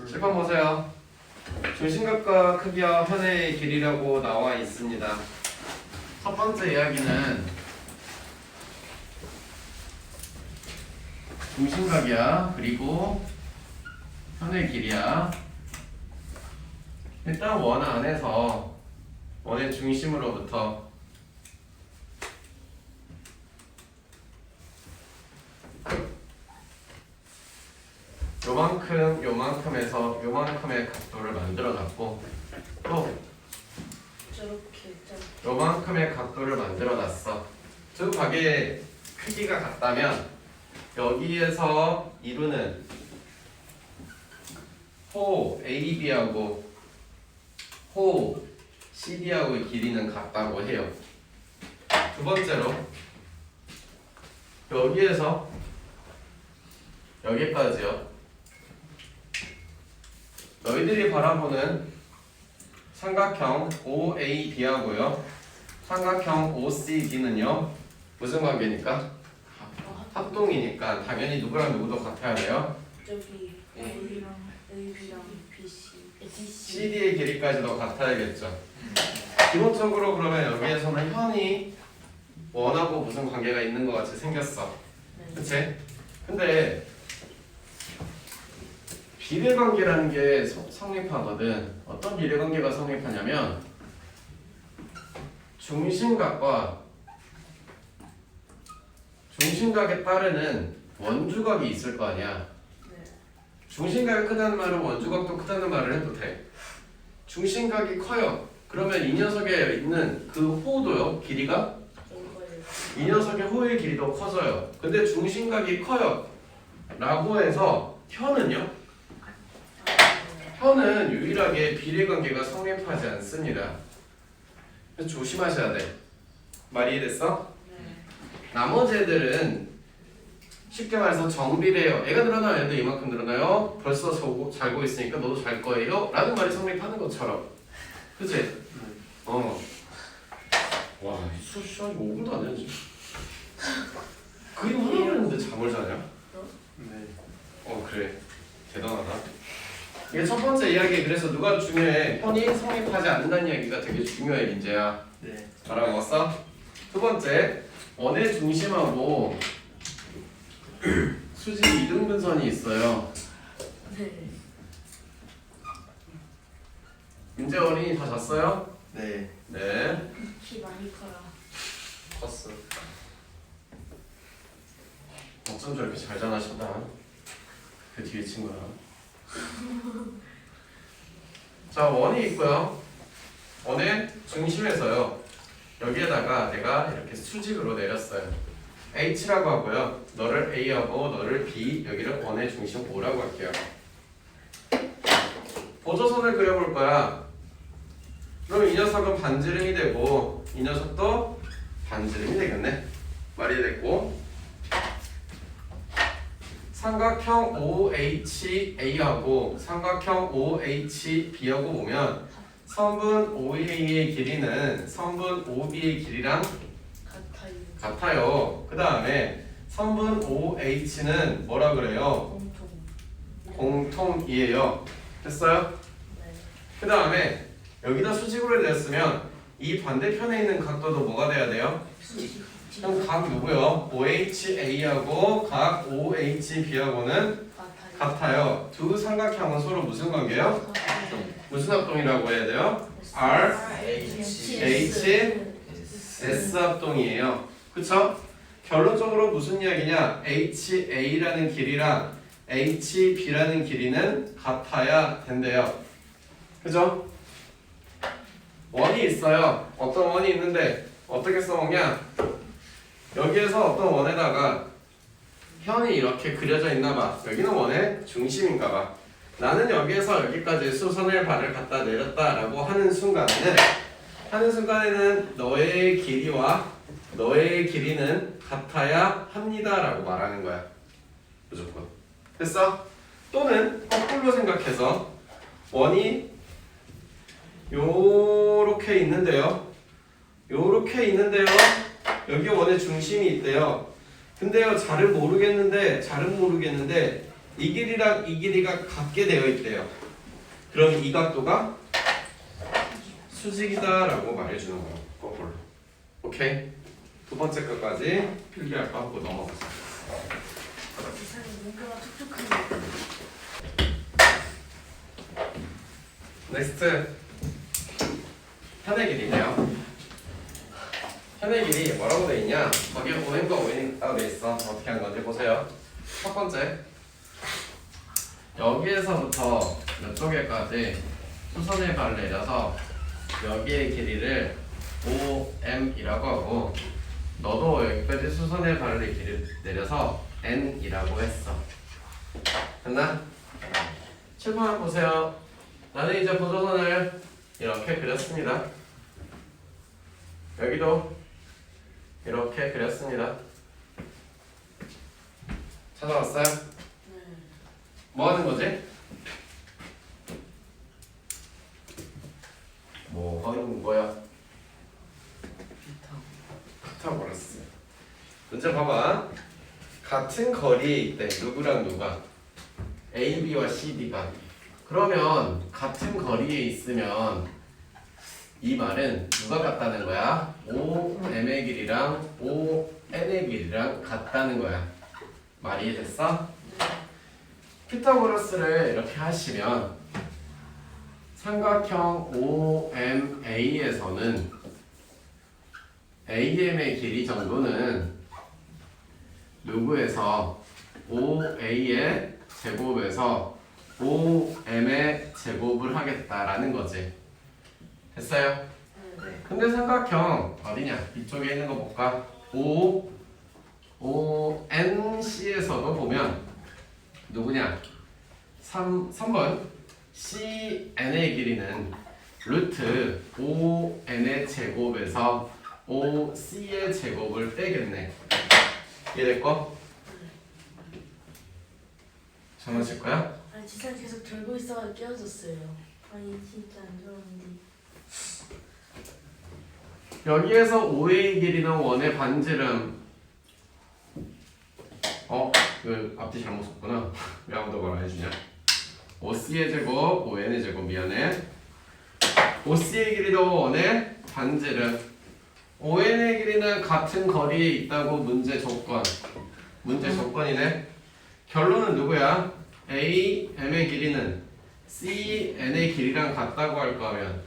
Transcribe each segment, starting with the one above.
칠번 보세요. 중심각과 크기와 현의 길이라고 나와 있습니다. 첫 번째 이야기는 중심각이야. 그리고 현의 길이야. 일단 원 안에서 원의 중심으로부터 요만큼에서 요만큼의 각도를 만들어 놨고 또 요만큼의 각도를 만들어 놨어. 두 각의 크기가 같다면 여기에서 이루는 호 AB하고 호 CD하고의 길이는 같다고 해요. 두 번째로 여기에서 여기까지요. 너희들이 바라보는 삼각형 OAB하고요 삼각형 OCD는요 무슨 관계니까? 합동이니까 당연히 누구랑 누구도 같아야 돼요. 저기 A랑 BC, CD의 길이까지도 같아야겠죠. 기본적으로 그러면 여기에서는 현이 원하고 무슨 관계가 있는 것 같이 생겼어. 그치? 근데 비례관계라는 게 성립하거든. 어떤 비례관계가 성립하냐면 중심각에 따르는 원주각이 있을 거 아니야. 중심각이 크다는 말은 원주각도 크다는 말을 해도 돼. 중심각이 커요. 그러면 이 녀석에 있는 그 호도요, 길이가? 이 녀석의 호의 길이도 커져요. 근데 중심각이 커요 라고 해서 현은요? 현은 유일하게 비례관계가 성립하지 않습니다. 그래서 조심하셔야 돼. 말이 이해됐어? 나머지 애들은 쉽게 말해서 정비례요. 애가 늘어나요. 애도 이만큼 늘어나요. 벌써 잘고 있으니까 너도 잘 거예요 라는 말이 성립하는 것처럼. 그치? 와, 수업 시간이 5분도 안 되지. 그림 하려고 했는데 잠을 자냐? 네. 그래. 대단하다. 이게 첫 번째 이야기. 그래서 누가 중요해? 현이 성립하지 않는다는 이야기가 되게 중요해, 민재야. 네. 알아먹었어? 두 번째, 원의 중심하고 수직 이등분선이 있어요. 네. 민재 어린이 다 잤어요? 네. 네. 키 많이 커라. 컸어. 어쩜 저렇게 잘 자나 싶다. 그 뒤에 친구랑. 자, 원이 있고요. 원의 중심에서요. 여기에다가 내가 이렇게 수직으로 내렸어요. H라고 하고요. 너를 A하고 너를 B, 여기를 원의 중심 O라고 할게요. 보조선을 그려볼 거야. 그럼 이 녀석은 반지름이 되고 이 녀석도 반지름이 되겠네. 말이 됐고, 삼각형 OHA하고 삼각형 OHB하고 보면 선분 OA의 길이는 선분 OB의 길이랑 같아요. 같아요. 그 다음에 선분 OH는 뭐라 그래요? 공통이에요. 됐어요? 네. 그 다음에 여기다 수직으로 냈으면 이 반대편에 있는 각도도 뭐가 돼야 돼요? 그럼 각 누구요? OHA하고 각 OHB하고는 같아요. 두 삼각형은 서로 무슨 관계요? 무슨 합동이라고 해야 돼요? R, H, S 합동이에요. 그쵸? 결론적으로 무슨 이야기냐? HA라는 길이랑 HB라는 길이는 같아야 된대요. 그죠? 원이 있어요. 어떤 원이 있는데 어떻게 써먹냐? 여기에서 어떤 원에다가 현이 이렇게 그려져 있나봐. 여기는 원의 중심인가봐. 나는 여기에서 여기까지 수선의 발을 갖다 내렸다라고 하는 순간에는 너의 길이와 너의 길이는 같아야 합니다라고 말하는 거야. 무조건. 됐어? 또는 거꾸로 생각해서 원이 요렇게 있는데요. 여기 원의 중심이 있대요. 근데요, 잘은 모르겠는데 이 길이랑 이 길이가 같게 되어 있대요. 그럼 이 각도가 수직이다라고 말해주는 거예요. 거꾸로. 오케이? 두 번째 것까지 필기할 거 하고 넘어가자. 세상에 뭔가 촉촉한 넥스트. 현의 길이네요. 현의 길이 뭐라고 돼 있냐? 거기에 OM과 ON이 따로 돼 있어. 어떻게 하는 건지 보세요. 첫 번째, 여기에서부터 이쪽에까지 수선의 발을 내려서 여기의 길이를 OM이라고 하고, 너도 여기까지 수선의 발을 길이를 내려서 N이라고 했어. 됐나? 칠판 보세요. 나는 이제 보조선을 이렇게 그렸습니다. 여기도 이렇게 그렸습니다. 찾아왔어요? 네. 뭐 하는 거지? 뭐 하는 거야? 피타고라스. 문제 봐봐. 같은 거리에 있대. 누구랑 누가? AB와 CD가. 그러면 같은 거리에 있으면 이 말은 누가 같다는 거야? OM의 길이랑 ON의 길이랑 같다는 거야. 말이 이해됐어? 피타고라스를 이렇게 하시면 삼각형 OMA에서는 AM의 길이 정도는 누구에서 OA의 제곱에서 OM의 제곱을 하겠다라는 거지. 됐어요? 근데 삼각형 어디냐? 이쪽에 있는 거 볼까? ONC에서도 보면 누구냐? 3번 CN의 길이는 루트 ON의 제곱에서 OC의 제곱을 빼겠네. 이해됐고? 장난칠 거야? 아니 진짜 계속 들고 있어가 깨어졌어요. 아니 진짜 안 좋은데. 여기에서 5의 길이는 원의 반지름. 그 앞뒤 잘못 썼구나. 왜 아무도 말 안 해주냐? OC의 제곱, ON의 제곱. 미안해. OC의 길이도 원의 반지름. ON의 길이는 같은 거리에 있다고 문제 조건이네. 결론은 누구야? AM의 길이는 CN의 길이랑 같다고 할 거면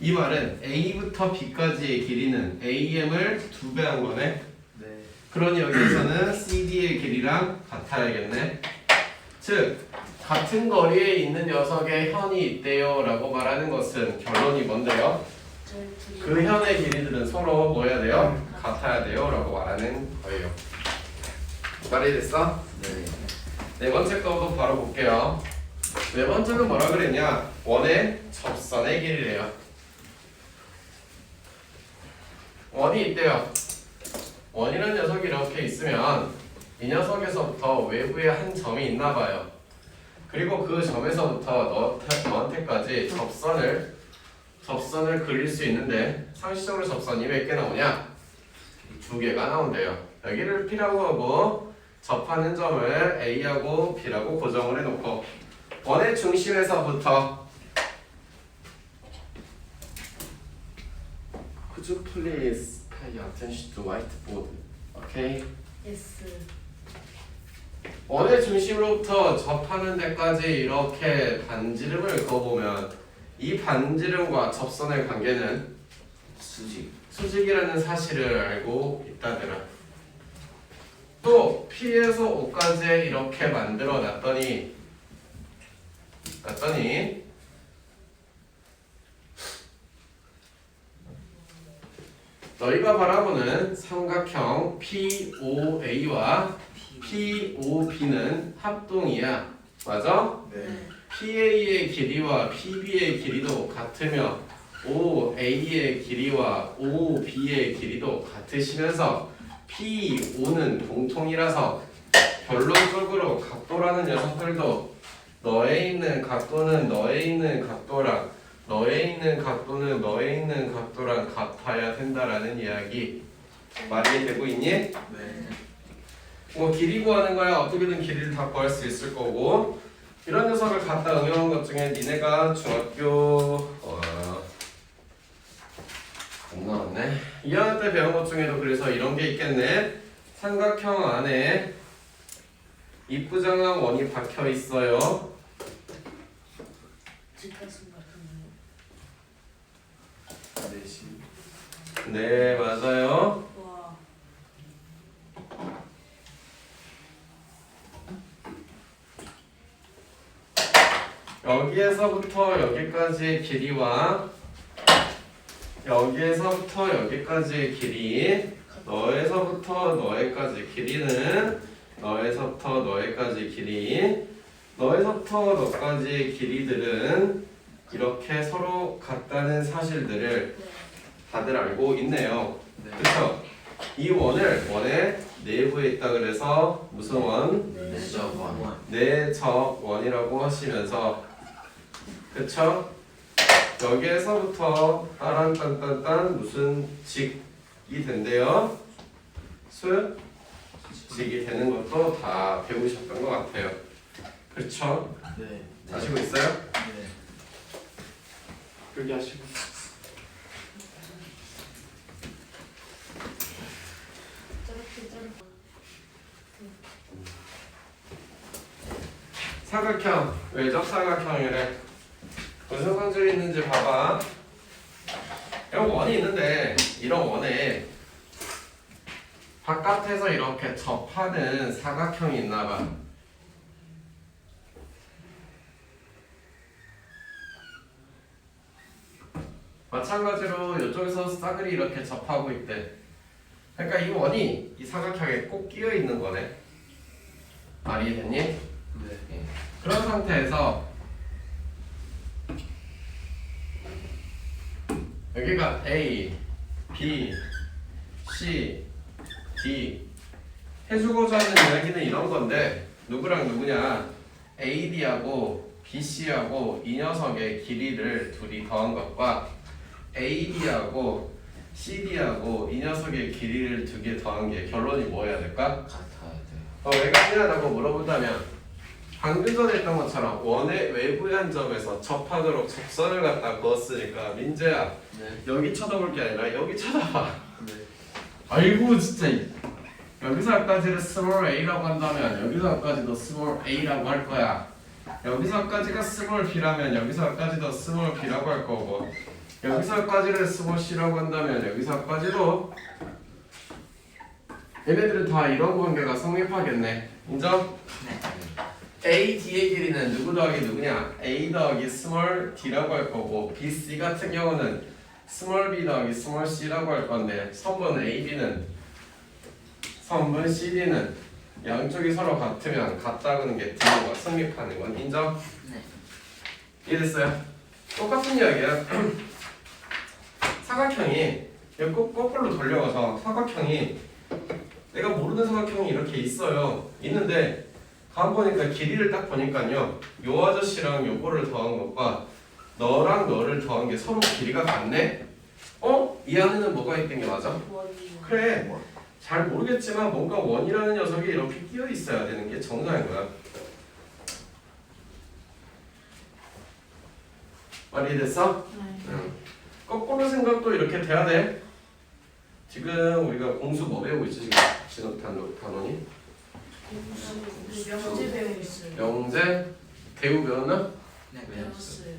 이 말은 A부터 B까지의 길이는 AM을 2배 한 거네. 네. 그러니 여기서는 CD의 길이랑 같아야겠네. 즉 같은 거리에 있는 녀석의 현이 있대요 라고 말하는 것은 결론이 뭔데요? 그 현의 길이들은 서로 뭐 해야 돼요? 같아야 돼요 라고 말하는 거예요. 말이 됐어? 네. 네 번째 거도 바로 볼게요. 네 번째는 뭐라 그랬냐? 원의 접선의 길이래요. 원이 있대요. 원이라는 녀석이 이렇게 있으면 이 녀석에서부터 외부에 한 점이 있나 봐요. 그리고 그 점에서부터 너한테까지 접선을 그릴 수 있는데 상식적으로 접선이 몇 개 나오냐? 2개가 나온대요. 여기를 P라고 하고 접하는 점을 A하고 B라고 고정을 해놓고 원의 중심에서부터 Could you please pay attention to whiteboard? Okay? 예스. 원의 중심으로부터 접하는 데까지 이렇게 반지름을 그어보면 이 반지름과 접선의 관계는 수직이라는 사실을 알고 있다더라. 또 P에서 O까지 이렇게 만들어 놨더니 너희가 바라보는 삼각형 POA와 POB는 합동이야. 맞아? 네. PA의 길이와 PB의 길이도 같으며 OA의 길이와 OB의 길이도 같으시면서 PO는 공통이라서 결론적으로 각도라는 녀석들도 너에 있는 각도는 너에 있는 각도랑 너에 있는 각도는 너에 있는 각도랑 같아야 된다라는 이야기 말이 되고 있니? 네. 뭐 길이 구하는 거야 어떻게든 길이를 다 구할 수 있을 거고 이런 녀석을 갖다 응용한 것 중에 니네가 중학교 안 나왔네 2학년 때 배운 것 중에도 그래서 이런 게 있겠네. 삼각형 안에 이쁘장한 원이 박혀 있어요. 직가슴 같은 내심. 네 맞아요. 거. 와. 여기에서부터 여기까지의 길이와 여기에서부터 여기까지의 길이 너에서부터 너에까지 길이는 너에서부터 너에까지 길이 너에서부터 너까지의 길이들은 이렇게 서로 같다는 사실들을 네. 다들 알고 있네요. 네. 그렇죠? 이 원의 내부에 있다 그래서 무슨 원? 네. 내적 원. 내적 원이라고 하시면서 그쵸? 여기에서부터 따란딴딴딴 무슨 직이 된대요? 수직이 되는 것도 다 배우셨던 것 같아요. 그렇죠? 네. 아시고 있어요? 네. 여기 하시고 저렇게 저렇게. 사각형, 외적 사각형이래. 무슨 성질이 있는지 봐봐. 이런 원이 있는데 이런 원에 바깥에서 이렇게 접하는 사각형이 있나 봐. 마찬가지로 이쪽에서 싸그리 이렇게 접하고 있대. 그러니까 이 원이 이 사각형에 꼭 끼어 있는 거네. 말이 됐니? 네. 그런 상태에서 여기가 A, B, C, D 해주고자 하는 이야기는 이런 건데 누구랑 누구냐 AD하고 BC하고 이 녀석의 길이를 둘이 더한 것과 AD하고 CD하고 이 녀석의 길이를 두 개 더한 게 결론이 뭐여야 될까? 같아야 돼요. 왜 같냐라고 물어본다면 방금 전에 했던 것처럼 원의 외부의 한 점에서 접하도록 접선을 갖다 그었으니까 민재야 네. 여기 쳐다볼 게 아니라 여기 쳐다봐. 네. 아이고 진짜 여기서 아까지를 스몰 a라고 한다면 여기서 아까지도 스몰 a라고 할 거야. 여기서 아까지가 스몰 b라면 여기서 아까지도 스몰 b라고 할 거고 여기서 아까지를 스몰 c라고 한다면 여기서 아까지도 얘네들은 다 이런 관계가 성립하겠네. 인정? 네. A, D의 길이는 누구 더하기 누구냐? A 더하기 스몰 D라고 할 거고 B, C 같은 경우는 스몰 B 더하기 스몰 C라고 할 건데 선분 A, B는 선분 C, D는 양쪽이 서로 같으면 같다는 게 D가 성립하는 건 인정? 네. 이해됐어요? 똑같은 이야기야. 사각형이 거꾸로 돌려가서 사각형이 내가 모르는 삼각형이 이렇게 있어요. 있는데 가 보니까 길이를 딱 보니까요. 요 아저씨랑 요거를 더한 것과 너랑 너를 더한 게 서로 길이가 같네? 이 안에는 뭐가 있던 게 맞아? 원이요. 그래. 잘 모르겠지만 뭔가 원이라는 녀석이 이렇게 끼어 있어야 되는 게 정상인 거야. 말이 됐어? 네. 응. 거꾸로 생각도 이렇게 돼야 돼. 지금 우리가 공수 뭐 배우고 있지 지금? 진호 단원이? 명제 배우고 있어요. 영재, 대우 배웠나? 네. 배웠어요.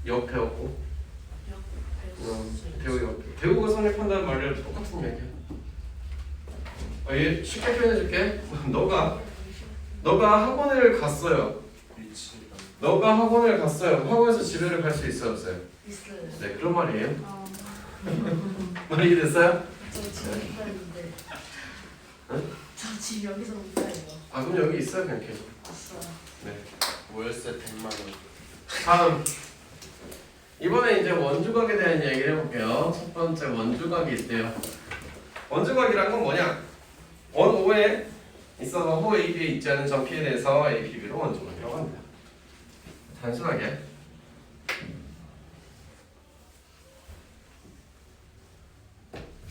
역 배웠고. 배웠어요. 대우 역. 대우가 성립한다는 말이랑 똑같은 얘기야. 얘 쉽게 표현해줄게. 너가 학원을 갔어요. 너가 학원을 갔어요. 학원에서 집에를 갈 수 있어요, 없어요? 있어요. 네, 그런 말이에요. 아, 말이 됐어요? 저 지금 못 가는데. 응? 저 지금 여기서 못 가요. 아, 그럼 여기 있어요, 그냥 계속. 아싸. 네. 월세 100만 원. 다음. 이번에 이제 원주각에 대한 얘기를 해볼게요. 첫 번째 원주각이 있대요. 원주각이란 건 뭐냐? 원 O에 있어서 호 A, B에 있지 않은 점 P에 대해서 A, B, B로 원주각이라고 합니다. 단순하게.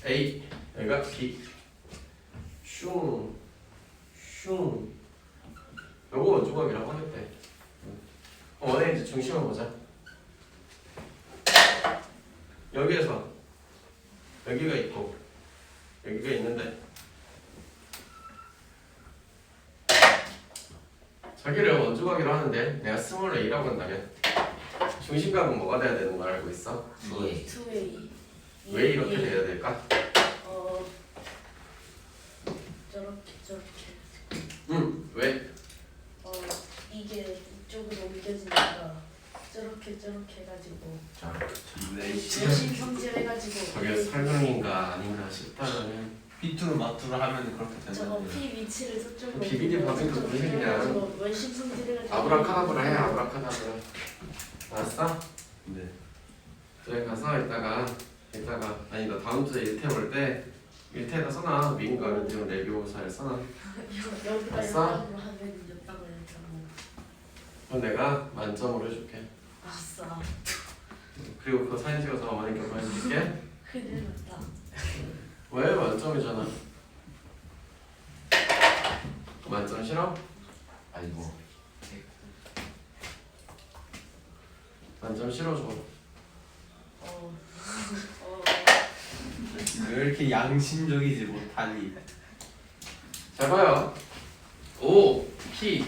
A, 여기가 B. 슝, 슝. 요거 원주각이라고 하겠대. 원의 이제 중심을 보자. 여기에서 여기가 있고 여기가 있는데 자기를 원주각이라고 하는데 내가 스몰 a라고 한다면 중심각은 뭐가 돼야 되는 걸 알고 있어? 예. 2A. 왜 이렇게 돼야 될까? 저렇게. 왜? 이게 이쪽으로 옮겨지니까 저렇게 해가지고 자, 열심 성질해가지고 저게 설명인가 아닌가 싶다면 삐뚤어 마뚤어 하면 그렇게 저거 된다는 P 위치를 저쪽으로 비비디 받은 거 무슨 그냥 열심 성질해가지고 아브라카다브라 해 아브라카다브라. 알았어? 네. 저기 가서 이따가 아니 너 다음 주에 일태 올 때 일태에다 써놔. 미인과 아르디오 레비오사를 써놔. 여기다 알았어? 연락으로 하면 됐다고 했잖아. 그럼 내가 만점으로 해줄게. 아싸. 그리고 그거 사진 찍어서 어머니께 보내줄게. 큰일 났다. 왜? 만점이잖아. 만점 싫어? 아이고. 만점 싫어줘. 어. 왜 이렇게 양심적이지 못하니? 잘 봐요. O, P,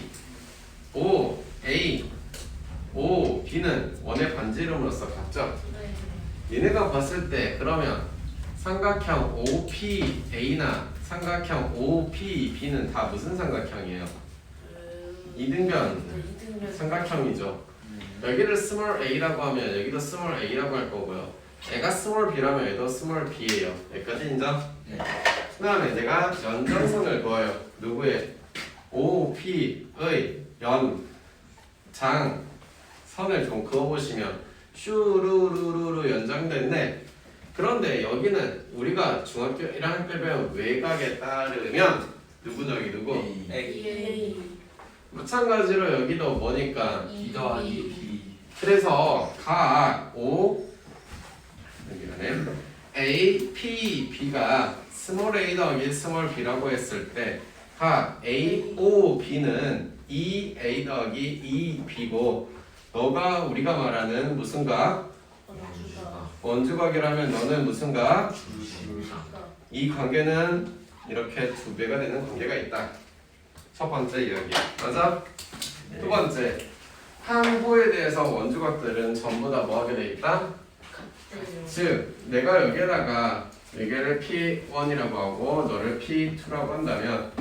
O, A, O, B는 원의 반지 이름으로서 같죠? 네. 얘네가 봤을 때 그러면 삼각형 OPA나 삼각형 OPB는 다 무슨 삼각형이에요? 이등변 이등변. 삼각형이죠. 여기를 스몰 a라고 하면 여기도 스몰 a라고 할 거고요. 얘가 스몰 b라면 얘도 스몰 b예요. 여기까지 인정? 네. 그 다음에 내가 연장선을 그어요. 누구의? OP의 연장선을 좀 그어보시면 슈루루루루 연장됐네. 그런데 여기는 우리가 중학교 1학년 때 배운 외곽에 따르면 누구죠? 여기 누구? A. 마찬가지로 여기도 뭐니까 B 더하기 B. 그래서 각 O 여기는 A, P, B가 스몰 a 더하기 스몰 b라고 했을 때 각 A, O, B는 2A 더하기 2B고 너가 우리가 말하는 무슨 각? 원주각이라면 너는 무슨 각? 이 관계는 이렇게 두 배가 되는 관계가 있다. 첫 번째 이야기 맞아? 두 번째 한 호에 대해서 원주각들은 전부 다 뭐하게 돼 있다? 즉 내가 여기에다가 여기를 P1이라고 하고 너를 P2라고 한다면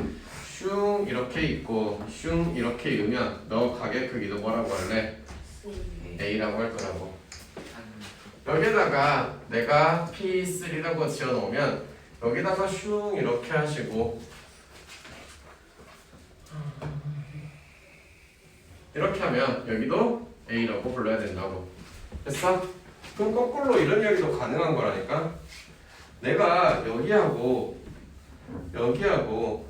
슝 이렇게 있고 슝 이렇게 이으면 너 각의 크기도 뭐라고 할래? A라고 할 거라고. 여기다가 내가 P3라고 지어놓으면 여기다가 슝 이렇게 하시고 이렇게 하면 여기도 A라고 불러야 된다고. 됐어? 그럼 거꾸로 이런 이야기도 가능한 거라니까. 내가 여기하고 여기하고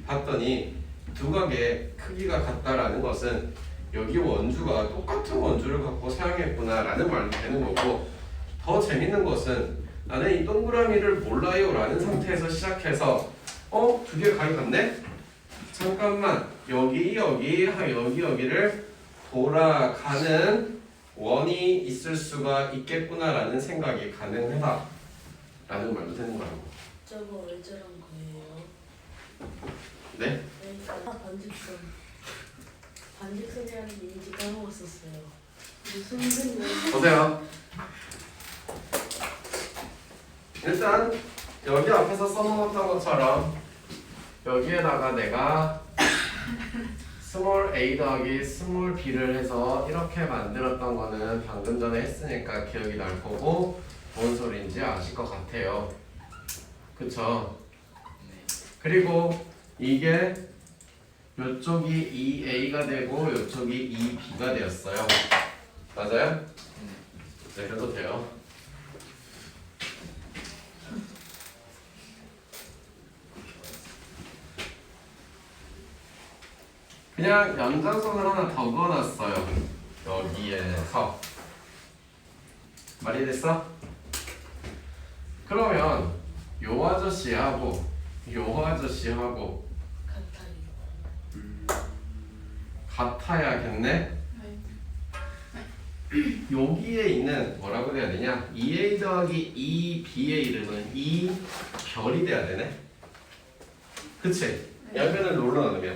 봤더니 두각의 크기가 같다라는 것은 여기 원주가 똑같은 원주를 갖고 사용했구나라는 말도 되는 거고, 더 재밌는 것은 나는 이 동그라미를 몰라요 라는 상태에서 시작해서 두 개 각이 같네? 잠깐만, 여기를 돌아가는 원이 있을 수가 있겠구나라는 생각이 가능하다 라는 말도 되는 거라고. 저거 왜 저런 거예요? 네? 반직선이라는 게 인지 까먹었었어요. 무슨 소리예요? 보세요. 일단 여기 앞에서 써먹었던 것처럼 여기에다가 내가 스몰 a 더하기 스몰 b를 해서 이렇게 만들었던 거는 방금 전에 했으니까 기억이 날 거고, 뭔 소리인지 아실 것 같아요. 그쵸? 그리고 이게 요쪽이 2a가 되고 요쪽이 2b가 되었어요. 맞아요? 네, 그래도 돼요. 그냥 연장선을 하나 더 그어놨어요. 여기에서. 말이 됐어? 그러면 요 아저씨하고 요 아저씨하고 같아요. 같아야겠네? 여기에 있는 뭐라고 해야 되냐? 2a 더하기 2b의 이름은 2별이 돼야 되네? 그치? 양변을 놀러 넣으면 이요.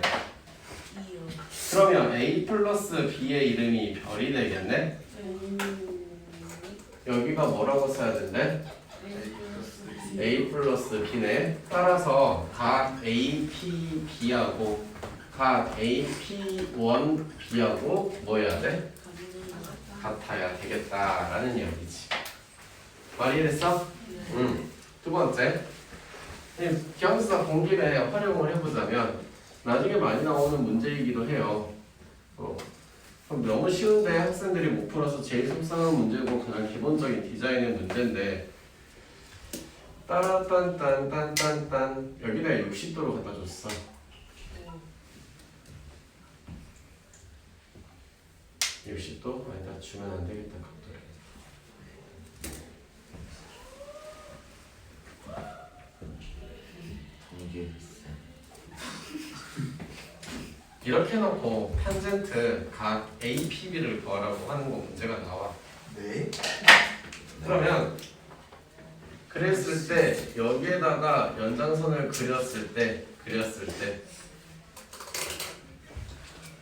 그러면 a 플러스 b의 이름이 별이 되겠네? 여기가 뭐라고 써야 된대? a 플러스 b네. 따라서 각 a, p, b하고 각 a, p, 1, b하고 뭐 해야 돼? 같아야 되겠다라는 이야기지. 말이 됐어? 두 번째, 기하급수사 공길에 활용을 해보자면 나중에 많이 나오는 문제이기도 해요. 그럼 너무 쉬운데 학생들이 못 풀어서 제일 속상한 문제고 가장 기본적인 디자인의 문제인데, 따라딴딴딴딴딴 여기다 60도로 갖다 줬어. 60도? 아니다, 주면 안 되겠다, 각도를. 이렇게 놓고 탄젠트 각 APB를 구하라고 하는 거 문제가 나와. 네? 그러면 그랬을 때 여기에다가 연장선을 그렸을 때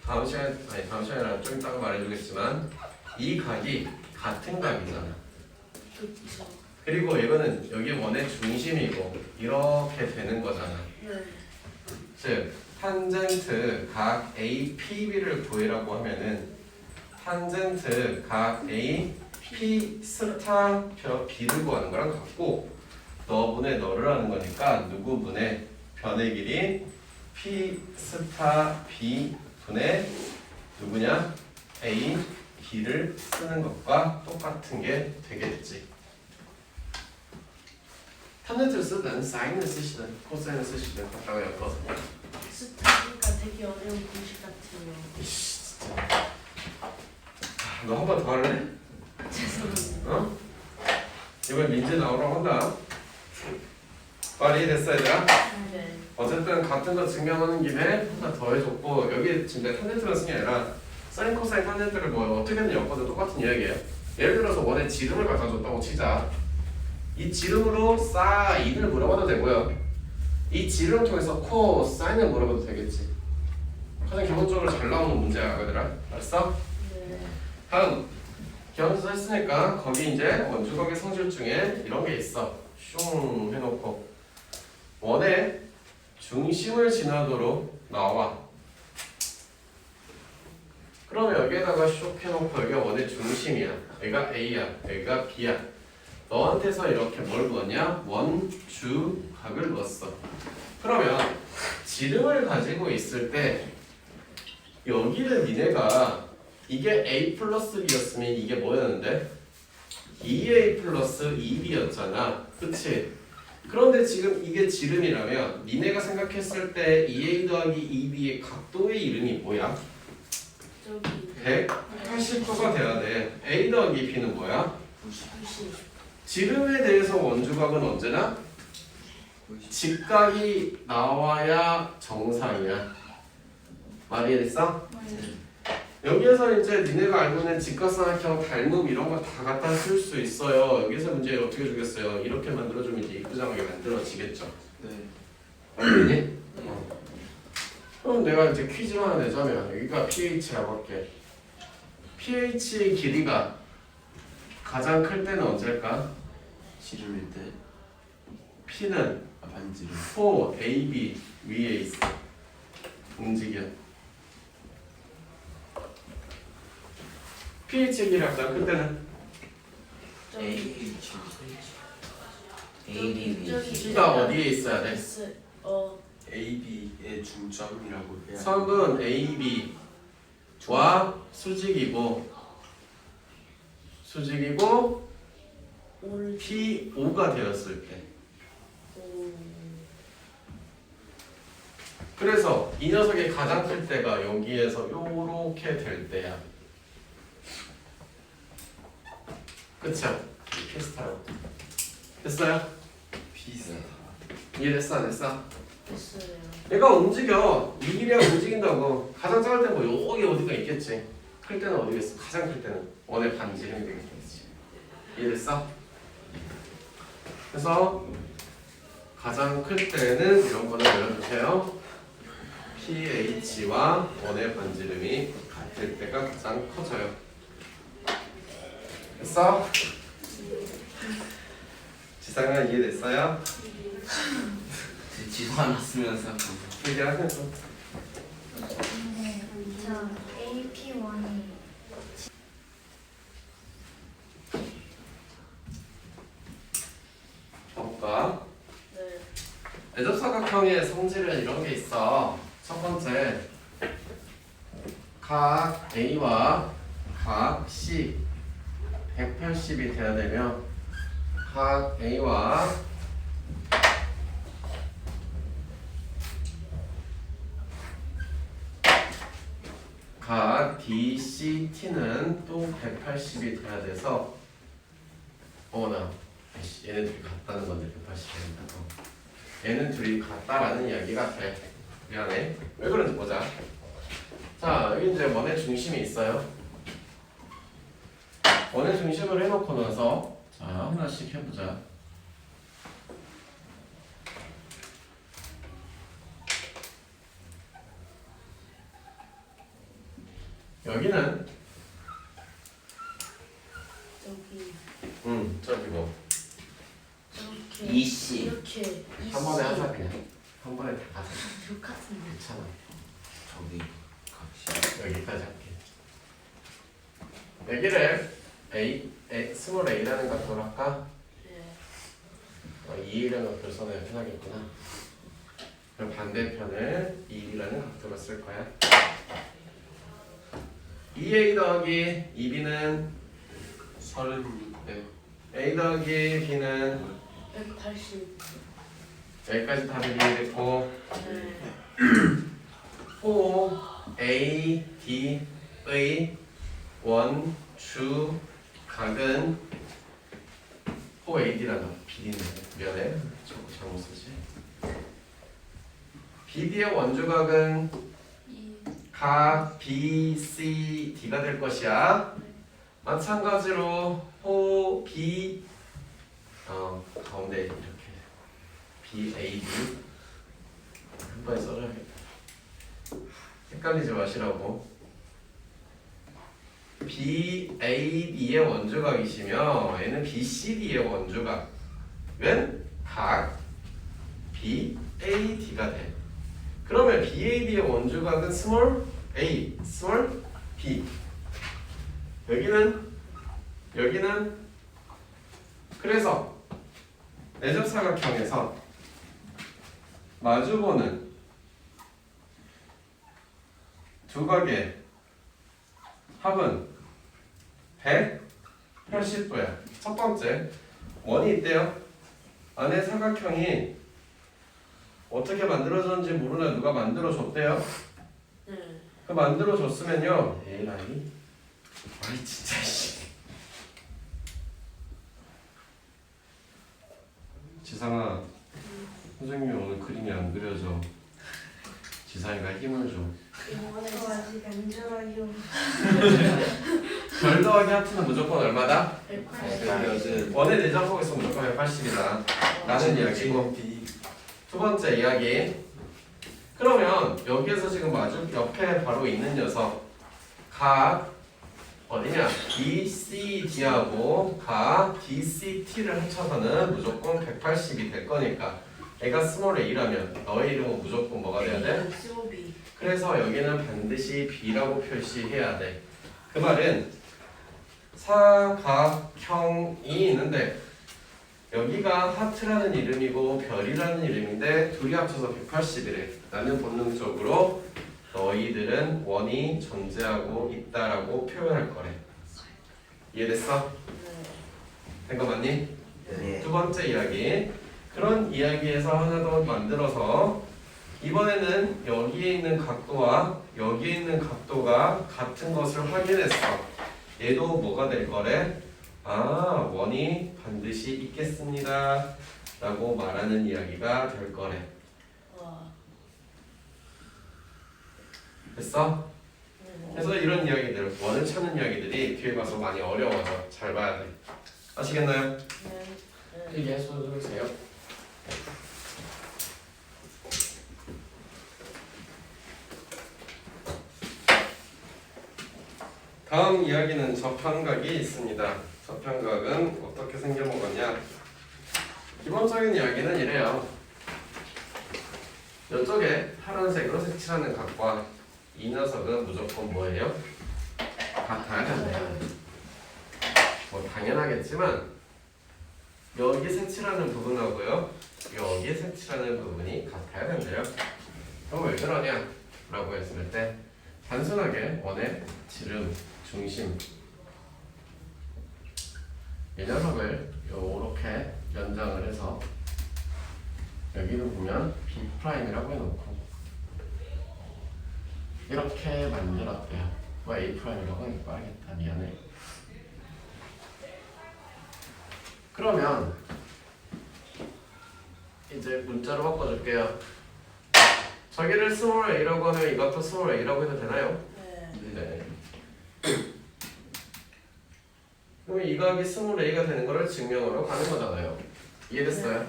다음 시간이랑 좀 이따가 말해주겠지만 이 각이 같은 각이잖아. 그렇죠. 그리고 이거는 여기 원의 중심이고 이렇게 되는 거잖아. 네. 즉 탄젠트 각 APB를 구해라고 하면은 탄젠트 각 AP 스타 B를 구하는 거랑 같고, 너분의 너를 하는 거니까 누구분의 변의 길이 P 스타 B 분의 누구냐? A, B를 쓰는 것과 똑같은 게 되겠지. 탄젠트를 쓰든 사인을 쓰시든 코사인을 쓰시든 갖다가 엮어서. 스타니까 되게 어려운 공식 같아요. 이씨 진짜. 너 한 번 더 할래? 죄송합니다. 어? 이번 민지 나오라고 한다. 말이 됐어 얘들아? 네. 어쨌든 같은 거 증명하는 김에 하나 더 해줬고, 여기 지금 내가 탄젠트를 쓴 게 아니라 사인 코사인 탄젠트를 뭐 어떻게든 엮어도 똑같은 이야기예요. 예를 들어서 원의 지름을 갖다 줬다고 치자. 이 지름으로 사인을 물어봐도 되고요, 이 지름을 통해서 코사인을 물어봐도 되겠지. 가장 기본적으로 잘 나오는 문제야 얘들아. 알았어? 네. 다음 기하급수 했으니까 거기 이제 원주각의 성질 중에 이런 게 있어. 슝 해놓고 원의 중심을 지나도록 나와. 그러면 여기에다가 슉 해놓고 여기가 원의 중심이야. 여기가 A야, 여기가 B야. 너한테서 이렇게 뭘 넣었냐? 원주각을 넣었어. 그러면 지름을 가지고 있을 때 여기를 니네가 이게 A 플러스 B였으면 이게 뭐였는데? 2A 플러스 2B였잖아. 그치? 그런데 지금 이게 지름이라면 니네가 생각했을 때 2a 더하기 2b의 각도의 이름이 뭐야? 저기 180도가 돼야 돼. a 더하기 b는 뭐야? 90. 지름에 대해서 원주각은 언제나 직각이 나와야 정상이야. 말이 됐어? 여기에서 이제 니네가 알고 있는 직각삼각형, 닮음 이런 거 다 갖다 쓸 수 있어요. 여기서 문제 어떻게 주겠어요? 이렇게 만들어주면 이제 이쁘장하게 만들어지겠죠. 네. 알겠니? 그럼 내가 이제 퀴즈 하나 내자면 여기가 pH라고 할게. pH의 길이가 가장 클 때는 언제일까? 지름일 때 p는 반지름 4AB 위에 있어. 움직여. pH 길이 가장 클 때는 저기 P가 어디에 있어야 돼? AB의 중점이라고 해야 선분 AB와 수직이고 올 P5가 되었을 때. 오. 그래서 이 녀석이 가장 클 때가 여기에서 요렇게 될 때야. 그쵸? 비슷하고. 됐어요? 비슷하다. 이해됐어 안 됐어? 됐어요. 얘가 움직여. 이 길이랑 움직인다고. 가장 작을 때는 뭐 여기 어디가 있겠지. 클 때는 어디겠어? 가장 클 때는 원의 반지름이 되겠지. 이해됐어? 그래서 가장 클 때는 이런 거는 외워주세요. pH와 원의 반지름이 같을 때가 가장 커져요. 됐어? 지상아 이해됐어요? 지도 않았으면서 얘기하세요. 자, AP1이 볼까? 네. 대접사각형의 성질은 이런 게 있어. 첫 번째, 각 A와 각 C 180이 돼야 되며 각 A와 각 DCT는 또 180이 돼야 돼서 어머나 얘네 둘이 같다는 건데 180이 된다고. 얘는 둘이 같다라는 이야기가 돼. 미안해. 왜 그런지 보자. 자, 여기 이제 원의 중심이 있어요. 원의 중심을 해놓고 나서 자 하나씩 해보자. 여기는 저기 저기 뭐 이렇게 이씨. 이렇게 한 번에 하자 그냥. 한 번에 다 가자. 똑같은데. 괜찮아. 저기 각시 여기까지 할게. 여기를 스몰 a라는 각도로 할까? 네. 2라는 각도를 써내야 편하겠구나. 그럼 반대편을 2라는 각도로 쓸 거야. 2a 더하기 2b는 36배 a 더하기 b는 180. 여기까지 답이 이해됐고 네. 4a d의 원주 각은 4ad라는 BD네. 미안해. 저거 잘못 쓰지. BD의 원주각은 각 BCD가 될 것이야. 마찬가지로 4B 가운데 이렇게 BAD 한 번에 써줘야겠다. 헷갈리지 마시라고. BAD의 원주각이시며 얘는 BCD의 원주각은 각 BAD가 돼. 그러면 BAD의 원주각은 스몰 a, 스몰 b. 여기는 그래서 내접사각형에서 마주보는 두 각의 합은 180도야. 첫 번째 원이 있대요. 안에 사각형이 어떻게 만들어졌는지 모르나 누가 만들어줬대요? 네. 그 만들어줬으면요. 에라이. 아이 진짜 씨. 지상아, 선생님이 오늘 그림이 안 그려져. 지상이가 힘을 줘. 이번에 저 아직 안 들어요. 별 더하기 하트는 무조건 얼마다? 180. 원의 대장하고 있으면 무조건 180이다. 라는 이야기고. 두 번째 이야기. 그러면 여기에서 지금 마주 옆에 바로 있는 녀석 각 어디냐? BCD하고 각 DCT를 합쳐서는 무조건 180이 될 거니까 애가 스몰 a라면 너의 이름은 무조건 뭐가 돼야 돼? 15B. 그래서 여기는 반드시 B라고 표시해야 돼. 그 말은 사각형이 있는데 여기가 하트라는 이름이고 별이라는 이름인데 둘이 합쳐서 180이래. 나는 본능적으로 너희들은 원이 존재하고 있다라고 표현할 거래. 이해됐어? 네. 된 거 맞니? 네. 두 번째 이야기. 그런 이야기에서 하나 더 만들어서 이번에는 여기에 있는 각도와 여기에 있는 각도가 같은 것을 확인했어. 얘도 뭐가 될 거래? 아, 원이 반드시 있겠습니다 라고 말하는 이야기가 될 거래. 와. 됐어? 네. 그래서 이런 이야기들, 원을 찾는 이야기들이 뒤에 가서 많이 어려워져. 잘 봐야 돼. 아시겠나요? 네. 이게 써주세요. 다음 이야기는 접향각이 있습니다. 접향각은 어떻게 생겨먹었냐? 기본적인 이야기는 이래요. 이쪽에 파란색으로 색칠하는 각과 이 녀석은 무조건 뭐예요? 같아야 된대요. 뭐 당연하겠지만 여기 색칠하는 부분하고요 여기 색칠하는 부분이 같아야 된대요. 그럼 왜 그러냐? 라고 했을 때 단순하게 원의 지름, 중심 이 녀석을 요렇게 연장을 해서 여기를 보면 B'이라고 해놓고 이렇게 만들었대요. 뭐 A'이라고 하니까 알겠다. 미안해. 그러면 이제 문자로 바꿔줄게요. 저기를 스몰 a라고 하면 이것도 스몰 a라고 해도 되나요? 네. 네. 그러면 이 각이 스몰 a가 되는 거를 증명하러 가는 거잖아요. 이해됐어요?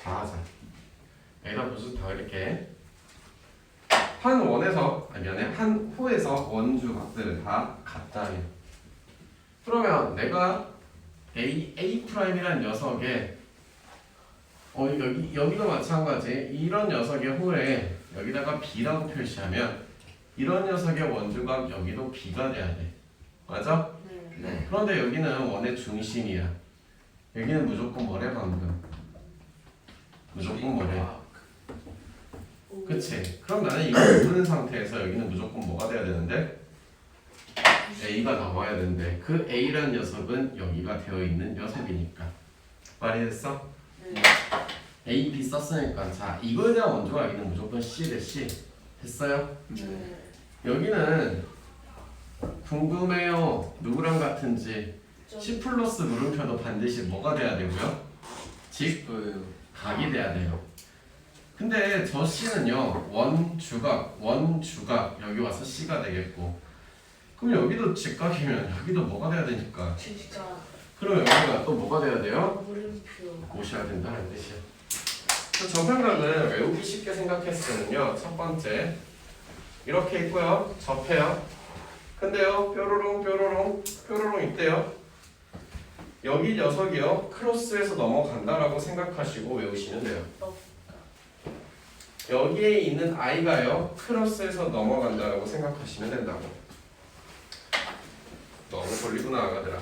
다 하자. 여기다 보수 다 이렇게 한 원에서 미안해 한 호에서 원주 각들을 다 같다면 그러면 내가 A'이라는 녀석의 여기도 마찬가지 이런 녀석의 호에 여기다가 B라고 표시하면 이런 녀석의 원주각 여기도 B가 돼야 돼. 맞아? 네. 네. 그런데 여기는 원의 중심이야. 여기는 무조건 뭐래 방금? 무조건 뭐래? 그치? 그럼 나는 이거 모르는 상태에서 여기는 무조건 뭐가 돼야 되는데? A가 나와야 되는데 그 A라는 녀석은 여기가 되어 있는 녀석이니까 말이 됐어? 네. A, B 썼으니까 자 이거에 대한 원조가 여기는 무조건 C래 C 됐어요? 네. 여기는 궁금해요 누구랑 같은지 C 플러스 물음표도 반드시 뭐가 돼야 되고요? 직 각이 돼야 돼요. 근데 저 C는요 원주각 여기 와서 C가 되겠고 그럼 여기도 직각이면 여기도 뭐가 돼야 되니까 주가 그럼 여기가 또 뭐가 돼야 돼요? 물음표. 모셔야 된다는 뜻이야. 그래서 접향각은 외우기 쉽게 생각했을 때는요 첫 번째 이렇게 있고요 접해요. 근데요 뾰로롱 있대요. 여기 녀석이요 크로스에서 넘어간다라고 생각하시고 외우시면 돼요. 여기에 있는 I가요 크로스에서 넘어간다라고 생각하시면 된다고. 너무 돌리고 나가더라.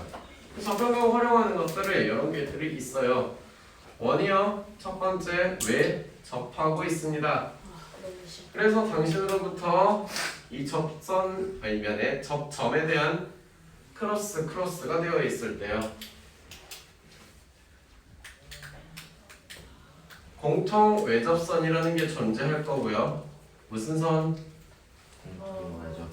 접향각을 활용하는 것들이 이런 게들이 있어요. 원이요 첫 번째 왜 접하고 있습니다. 아, 너무 쉽. 그래서 당신으로부터 이 접점에 대한 크로스가 되어 있을 때요 공통 외접선이라는 게 존재할 거고요. 무슨 선? 맞아.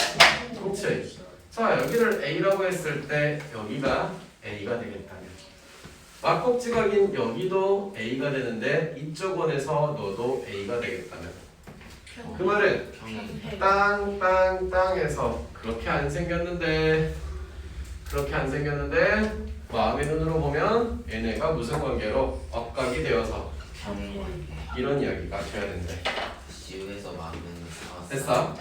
그렇지. 자, 여기를 A라고 했을 때 여기가 A가 되겠다면 막꼭지각인 여기도 A가 되는데 이쪽 원에서 너도 A가 되겠다면 그 말은 평행. 땅에서 그렇게 안 생겼는데 마음의 눈으로 보면 얘네가 무슨 관계로 억각이 되어서 평행. 이런 이야기가 돼야 된대. 지우에서 마음은 됐어?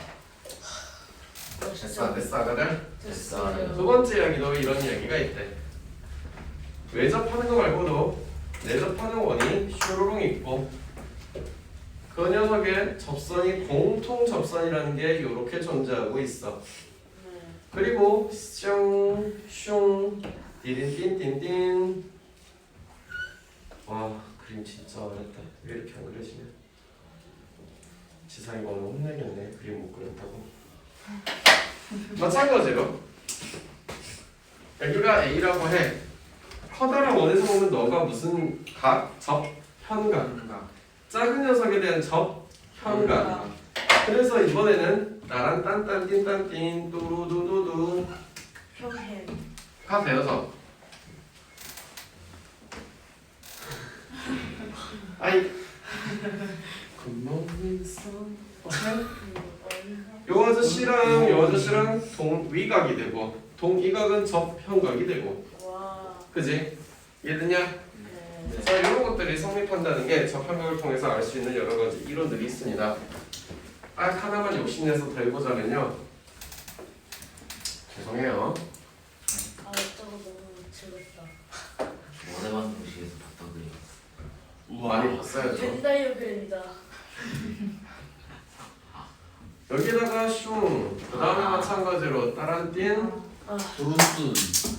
멋있어. 됐어 아가들? 됐어요. 두 번째 이야기도 이런 이야기가 있대. 외접하는 거 말고도 내접하는 원이 슈루룽 있고 그 녀석의 접선이 공통 접선이라는 게 이렇게 존재하고 있어. 네. 그리고 슝, 띠린띵띵띵. 와 그림 진짜 어렵다. 왜 이렇게 안 그려지냐? 지상이 오늘 혼내겠네. 그림 못 그렸다고. 마찬가지로 여기가 A라고 해. 커다란 원에서 보면 너가 무슨 각? 접? 현각. 작은 녀석에 대한 접? 현각. 그래서 이번에는 나란 딴딴띵딴띵 뚜루두두두 평행. 가 되어서 아이 굿모닝 선 요 아저씨랑 동위각이 되고 동이각은 접현각이 되고 와. 그지? 이해됐냐? 네. 자 이런 것들이 성립한다는 게 접현각을 통해서 알 수 있는 여러 가지 이론들이 있습니다. 딱 하나만 욕심내서 더 해보자면요. 죄송해요. 아 저거 너무 즐겁다. 원해봤는 도시에서 봤던 그림. 많이 봤어요. 저. 벤다이어그램이다. 여기다가 슝, 그 다음에 마찬가지로 따란띵, 아. 브루스.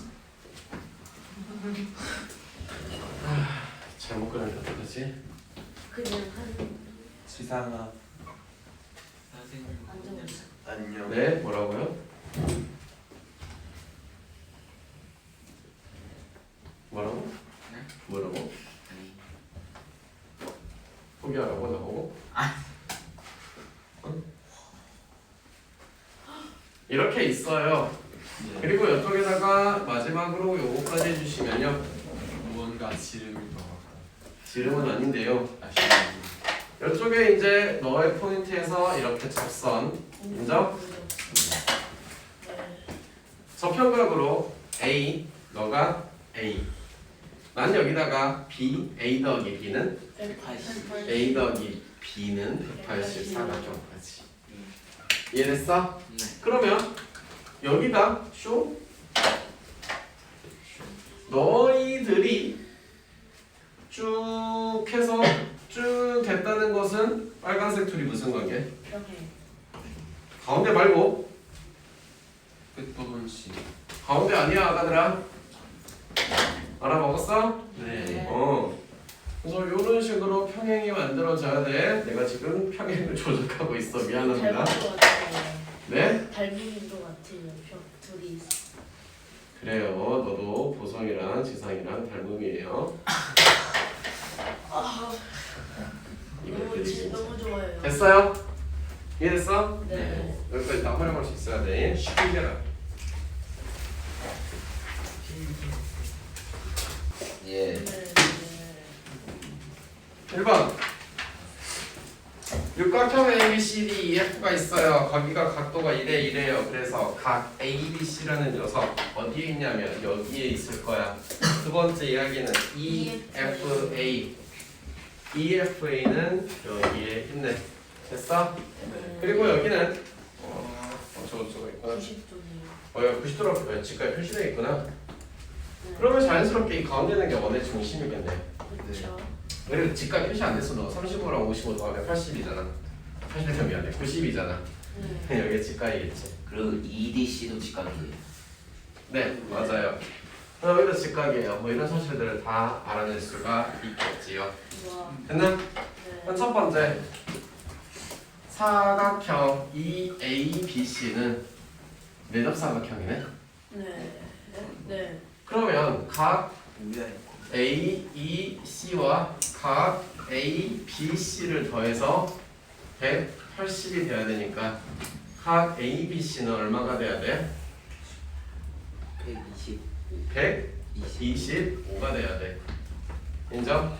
잘못 그렸는데 어떡하지? 그냥 한 지상아. 안정했어. 안녕. 네, 뭐라고요? 뭐라고? 네? 뭐라고? 아니. 포기하라고 나보고? 응? 이렇게 있어요. 그리고 이쪽에다가 마지막으로 요거까지 해주시면요. 무언가 지름이 더. 지름은 아닌데요. 아시는 이쪽에 이제 너의 포인트에서 이렇게 접선 인정? 네. 접현각으로 A, 너가 A. 난 여기다가 B, A 더하기 B는 180. A 더하기 B는 180 사각형까지. 이해됐어? 네. 그러면 여기다 쇼 너희들이 쭉 해서 쭉 됐다는 것은 빨간색 줄이 무슨 관계? 평행. 가운데 말고 끝부분씩. 가운데 아니야 아가들아. 알아먹었어? 네. 그래서 이런 식으로 평행이 만들어져야 돼. 내가 지금 평행을 조작하고 있어. 미안합니다. 닮은 것 같아요. 네? 닮은 것 같아요. 둘이. 그래요. 너도 보성이랑 지상이랑 닮음이에요. 아. 너무 좋아요. 됐어요? 이해됐어? 네. 여기까지 다 활용할 수 있어야 돼. 쉽게 해라. 예. 네. 1번 육각형 ABCDEF가 있어요. 거기가 각도가 이래요. 그래서 각 ABC라는 녀석 어디에 있냐면 여기에 있을 거야. 두 번째 이야기는 EFA. EFA는 여기에 있네. 됐어? 그리고 여기는 저거 있구나. 90도네요. 여기 90도로 직각에 표시되어 있구나. 그러면 자연스럽게 이 가운데 있는 게 원의 중심이겠네. 그렇죠. 그리고 직각 표시 안 됐어. 너 35랑 55 더하면 80이잖아. 80이 미안해. 90이잖아. 네. 여기 직각이겠지. 그리고 EDC도 직각이에요. 네, 맞아요. 여기도 직각이에요. 뭐 이런 사실들을 다 알아낼 수가 있겠지요. 와. 됐나? 네. 첫 번째 사각형 EABC는 내접사각형이네. 네. 네. 그러면 각 뭐야? A, E, C와 각 A, B, C를 더해서 180이 돼야 되니까 각 A, B, C는 얼마가 돼야 돼? 125가 돼야 돼. 인정?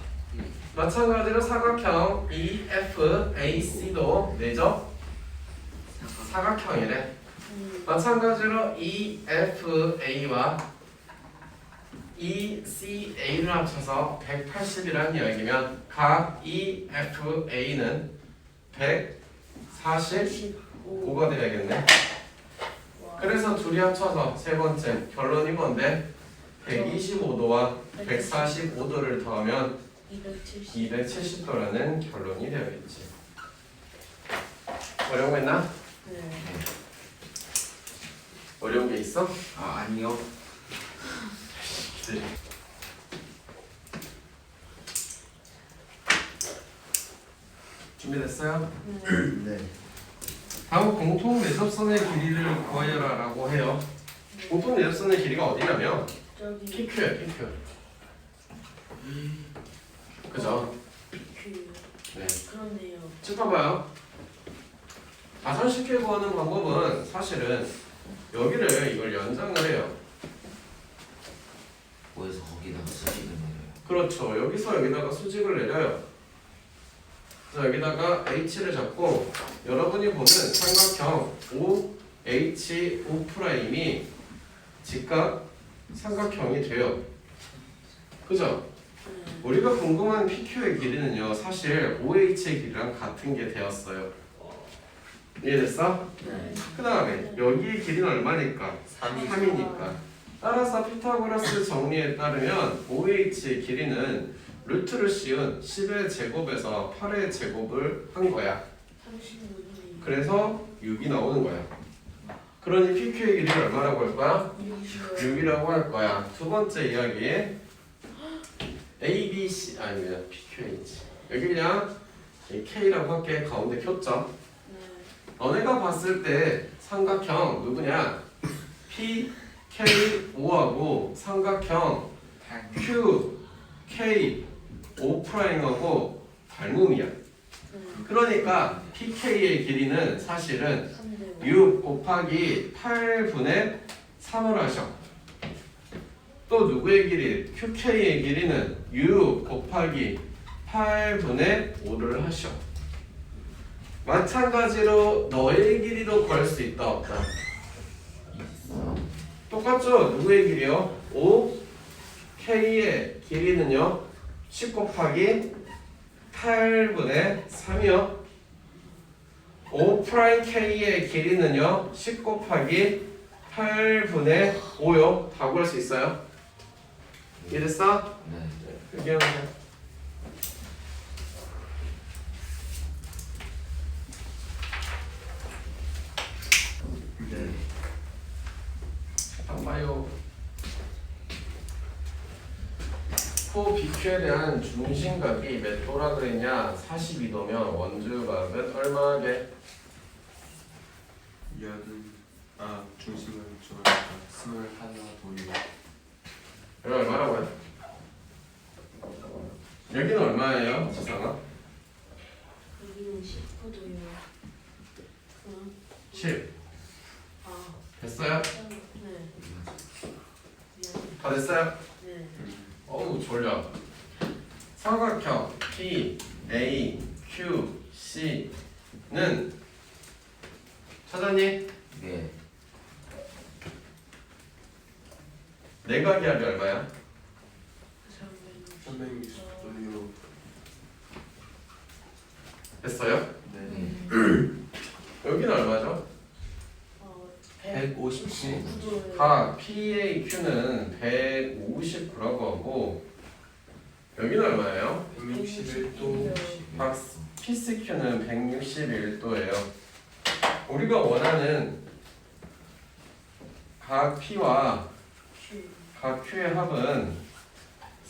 마찬가지로 사각형 EF, AC도 내죠? 사각형이래. 마찬가지로 EFA와 ECA를 합쳐서 180이라는 이야기면 각 EFA는 145가 돼야겠네. 그래서 둘이 합쳐서 세 번째 결론이 뭔데? 125도와 145도를 더하면 270도라는 결론이 되어있지. 어려운 거 있나? 네. 어려운 게 있어? 아니요. 준비됐어요? 네. 다음 공통 매접선의 길이를 구하여라라고 해요. 공통 매접선의 길이가 어디냐면 저기 PQ야, PQ. 그죠? PQ. 네. 그렇네요. 짚어봐요. 가산쉽게 구하는 방법은 사실은 여기를 이걸 연장을 해요. 뭐에서 거기다가 수직을 내려요. 그렇죠. 여기서 여기다가 수직을 내려요. 그래서 여기다가 H를 잡고 여러분이 보는 삼각형 OH5'이 직각 삼각형이 돼요. 그죠? 네. 우리가 궁금한 PQ의 길이는요, 사실 OH의 길이랑 같은 게 되었어요. 이해됐어? 네. 그 다음에 여기의 길이는 얼마니까? 3이니까. 따라서 피타고라스 정리에 따르면 OH의 길이는 루트를 씌운 10의 제곱에서 8의 제곱을 한 거야. 35분이. 그래서 6이 나오는 거야. 그러니 PQ의 길이를 얼마라고 할 거야? 6이라고 할 거야. 두 번째 이야기에 A, B, C 아니면 PQH. 여기 그냥 K라고 할게. 가운데 표점. 네. 너네가 봤을 때 삼각형 누구냐? P, K, O하고 삼각형 Q, K, O'하고 닮음이야. 네. 그러니까 PK의 길이는 사실은 3대 6 곱하기 8분의 3을 하셔. 또 누구의 길이? QK의 길이는 6 곱하기 8분의 5를 하셔. 마찬가지로 너의 길이도 구할 수 있다 없다? 똑같죠? 누구의 길이요? 5 K의 길이는요 10 곱하기 8분의 3이요. 5 K의 길이는요 10 곱하기 8분의 5요. 다 구할 수 있어요? 이해됐어? 네. 그게 네. 안 봐요. 호 BQ에 대한 중심각이 몇 도라 그랬냐? 42도면 원주각은 얼마게? 중심을 정하니까 21도요. 여기 얼마라고요? 여기는 얼마예요, 지상아? 여기는 19도요. 10. 아, 됐어요? 네. 미안해. 다 됐어요? 네. 어우 졸려. 삼각형 P, A, Q, C는 찾았니? 네. 내각이 합이 얼마야? 360도요. 됐어요? 네. 여기는 얼마죠? 159. 19도요. 각 PAQ는 159라고 하고 여기는 얼마예요? 161도. 각 PCQ는 161도예요. 우리가 원하는 각 P와 각 Q의 합은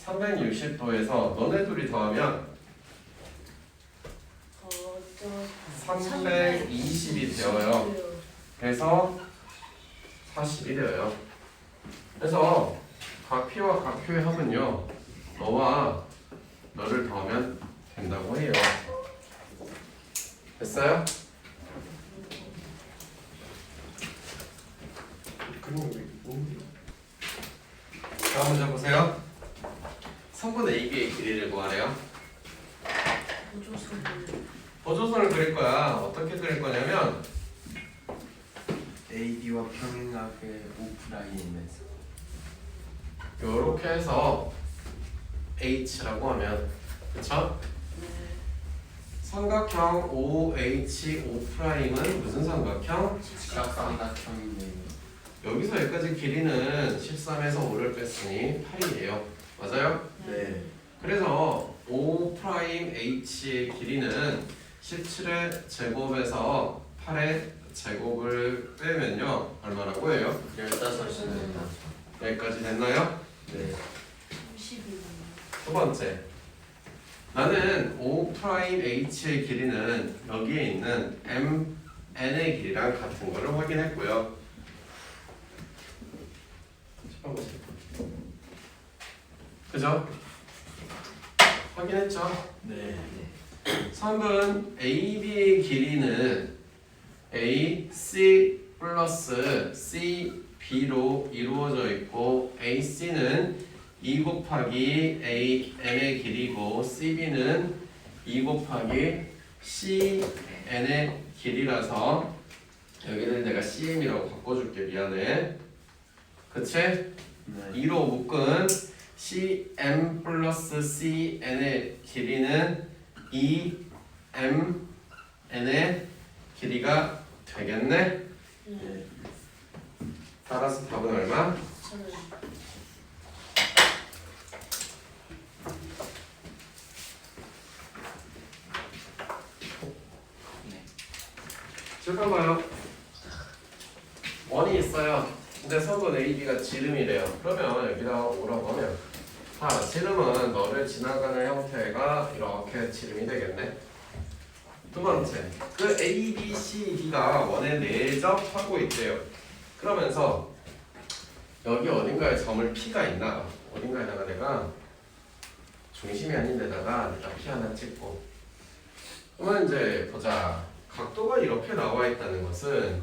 360도에서 너네 둘이 더하면 320이 되어요. 그래서 40이 되어요. 그래서 각 P와 각 Q의 합은요 너와 너를 더하면 된다고 해요. 됐어요? 그럼 왜 다음 문제 보세요. 3분의 AB의 길이를 구하래요. 보조선을 보조선을 그릴 거야. 어떻게 그릴 거냐면 AB와 평행하게 오프라인에서 요렇게 해서 H라고 하면 그쵸? 삼각형 OH5'은 무슨 삼각형? 직각삼각형이네요. 여기서 여기까지 길이는 13에서 5를 뺐으니 8이에요. 맞아요? 네. 그래서 O'H의 길이는 17의 제곱에서 8의 제곱을 빼면요 얼마라고 해요? 15시는 여기까지 됐나요? 네. 31. 두 번째, 나는 O'H의 길이는 여기에 있는 MN의 길이랑 같은 거를 확인했고요. 그죠? 확인했죠? 네. 3번 AB의 길이는 AC 플러스 CB로 이루어져 있고 AC는 2 곱하기 AN의 길이고 CB는 2 곱하기 CN의 길이라서 여기는 내가 CM이라고 바꿔줄게. 미안해. 그치? 네. 2로 묶은 CM 플러스 CN의 길이는 2MN의 길이가 되겠네? 네. 따라서 답은 얼마? 저는 잠깐 봐요. 원이 있어요. 근데 선분 AB가 지름이래요. 그러면 여기다가 오라고 하면 자, 지름은 너를 지나가는 형태가 이렇게 지름이 되겠네. 두 번째, 그 A, B, C, D가 원에 내접하고 있대요. 그러면서 여기 어딘가에 점을 P가 있나? 어딘가에다가 내가 중심이 아닌 데다가 내가 P 하나 찍고 그러면 이제 보자. 각도가 이렇게 나와 있다는 것은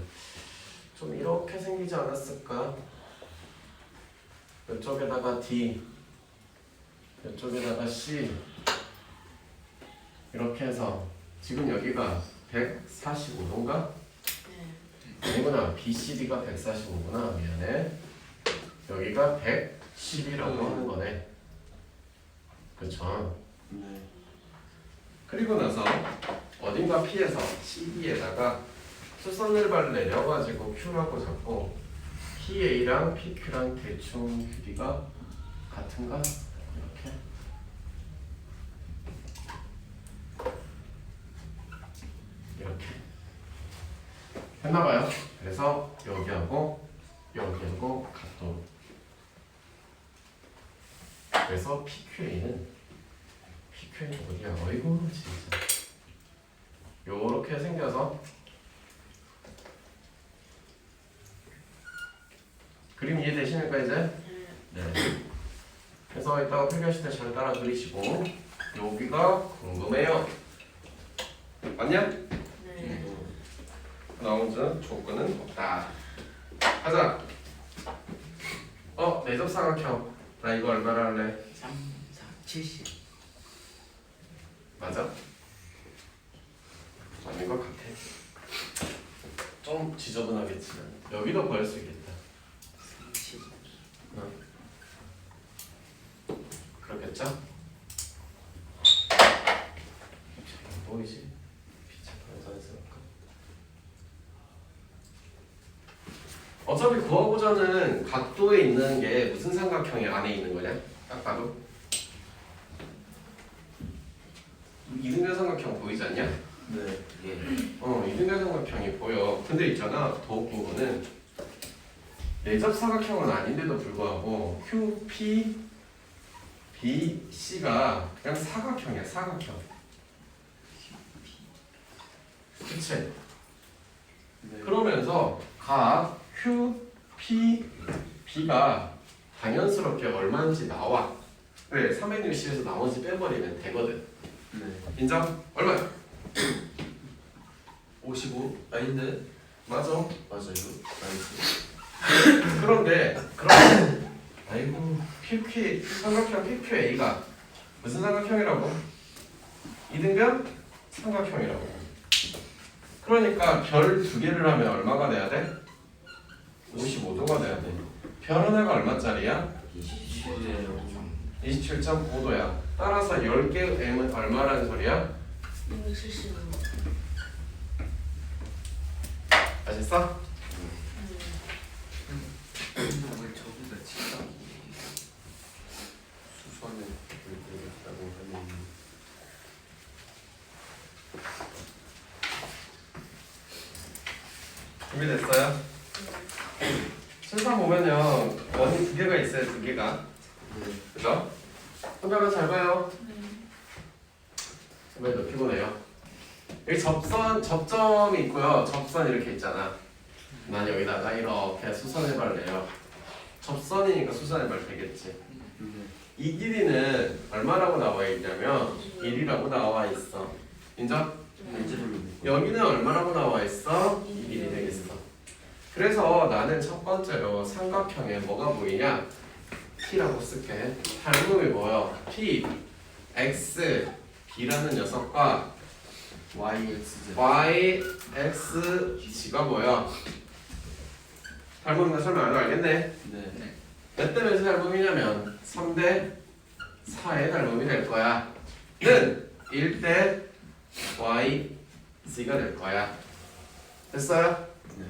좀 이렇게 생기지 않았을까? 이쪽에다가 D, 이쪽에다가 C 이렇게 해서 지금 여기가 145도인가? 네. 아니구나. BCD가 145구나. 미안해. 여기가 110이라고 하는 거네. 그렇죠. 네. 그리고 나서 어딘가 P에서 CB에다가 수선을발 내려가지고 Q라고 잡고 PA랑 PQ랑 대충 길이가 같은가? 이렇게 이렇게 했나봐요. 그래서 여기하고 여기하고 각도. 그래서 PQA는 어디야? 어이구 진짜. 요렇게 생겨서 그림 이해되십니까 이제? 네. 그래서 이따가 필기하실 때 잘 따라 그리시고 여기가 궁금해요. 맞냐? 네. 나머지 조건은 없다. 가자. 내접사각형. 나 이거 얼마나 할래? 3, 4, 70 맞아? 아닌 것 같아. 좀 지저분하겠지만 여기도 구할 수 있겠다. 30 그렇겠죠? 보이지? 빛의 방사선일까? 어차피 구하고자는 각도에 있는 게 무슨 삼각형이 안에 있는 거냐? 딱 봐도 이등변 삼각형 보이지 않냐? 네. 예. 이등변 삼각형이 보여. 근데 있잖아, 더 웃긴 거는 내접 사각형은 아닌데도 불구하고 Q, P, B, C가 그냥 사각형이야, 사각형. 그치? 네. 그러면서 각 Q, P, B가 당연스럽게 얼마인지 나와. 그래 360에서 나머지 빼버리면 되거든. 네. 인정? 얼마야? 55? 아닌데? 맞아. 맞아요. 나이스. 그런데 아이고 PQ 삼각형 PQA가 무슨 삼각형이라고? 이등변 삼각형이라고. 그러니까 별 두 개를 하면 얼마가 돼야 돼? 55도가 돼야 돼. 별 하나가 얼마짜리야? 27이에요. 27.5도야. 따라서 10개 M은 얼마라는 소리야? 275. 아셨어? 왜 저기가 치다? 수선에 있다고 하면 준비됐어요? 실판 보면요 원이 두 개가 있어요. 두 개가. 네. 그죠? 손가락 잘 봐요. 네. 정말 더 피곤해요. 여기 접점이 있고요. 접선 이렇게 있잖아. 난 여기다가 이렇게 수선해발래요. 접선이니까 수선해발 되겠지. 네. 이 길이는 얼마라고 나와 있냐면 1이라고 나와 있어. 인정? 일지를 여기는 얼마라고 나와 있어? 1이 되겠어. 그래서 나는 첫 번째로 삼각형에 뭐가 보이냐? P라고 쓸게. 닮음이 뭐요? P, X, B라는 녀석과 YXZ. Y, X, G가 뭐야? 닮음인 거 설명 안 해도 알겠네? 네. 몇 대 몇의 닮음이냐면 3대 4의 닮음이 될 거야. 는 1대 Y, Z가 될 거야. 됐어요? 네.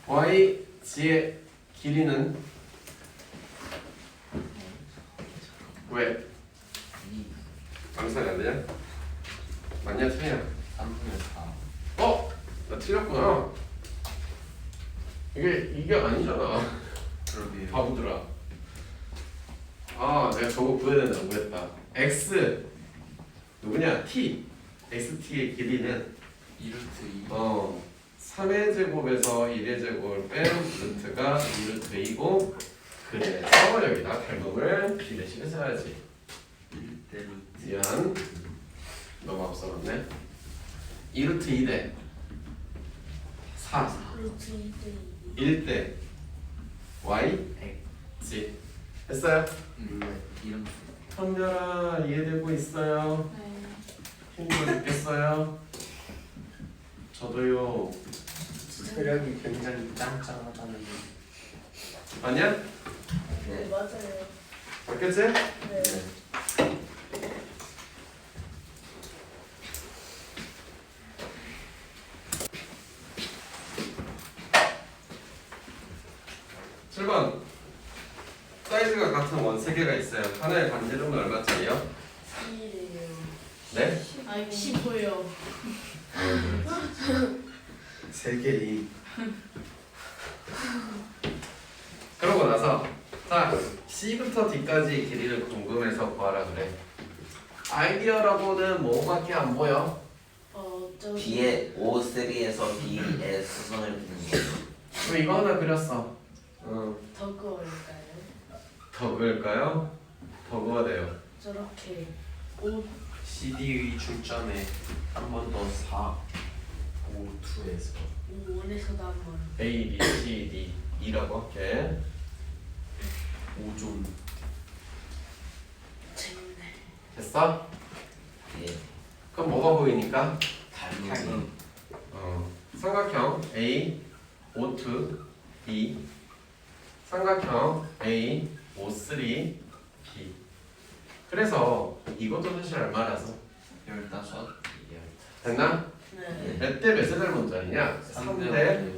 Y, Z의 길이는 왜? 암산이 안 되냐? 맞냐 틀리냐? 3분의 4. 어? 나 틀렸구나. 이게 아니잖아. 그러게요. 바보들아. 아 내가 저거 구해야 된다 구했다. X 누구냐? T. XT의 길이는 2루트 2. 3의 제곱에서 1의 제곱을 뺀 루트가 2루트 2고 그래서 여기다 닮음을 비례식을 써야지. 1대 루트. 미안 너무 앞서갔네. 2루트 2대 4 루트 2대 1대 Y Z 됐어요? 이름 현별아 이해되고 있어요? 2. 네. 힘들어 죽겠어요? 저도요. 체력이 굉장히 짱짱하다는. 아니야? 네, 맞아요. 맞겠지? 네. 칠 7번 사이즈가 같은 원 3개가 있어요. 하나의 반지름은 얼마짜리요? 1이에요. 네? 아니 15요. 3개 2 그러고 나서 자 C부터 D까지 길이를 궁금해서 구하라 그래. 아이디어라고는 뭐밖에 안 보여? 저기 B의 O3에서 B의 수선을 그리는 거예요. 그럼 이거 하나 그렸어. 더 그을까요? 더 그을까요? 더 그어야 돼요. 저렇게 5 CD의 중점에 한 번 더 4. 5,2에서 5원에서도 한번 A, B, C, D, E라고 할게. 5좀. 재밌네. 됐어? 예. 그럼 뭐가 보이니까? 닮음. 삼각형 A, O2, B 삼각형 A, O3, B 그래서 이것도 사실 얼마라서 15. 됐나? 네. 몇 대 몇의 닮음짜리냐? 3대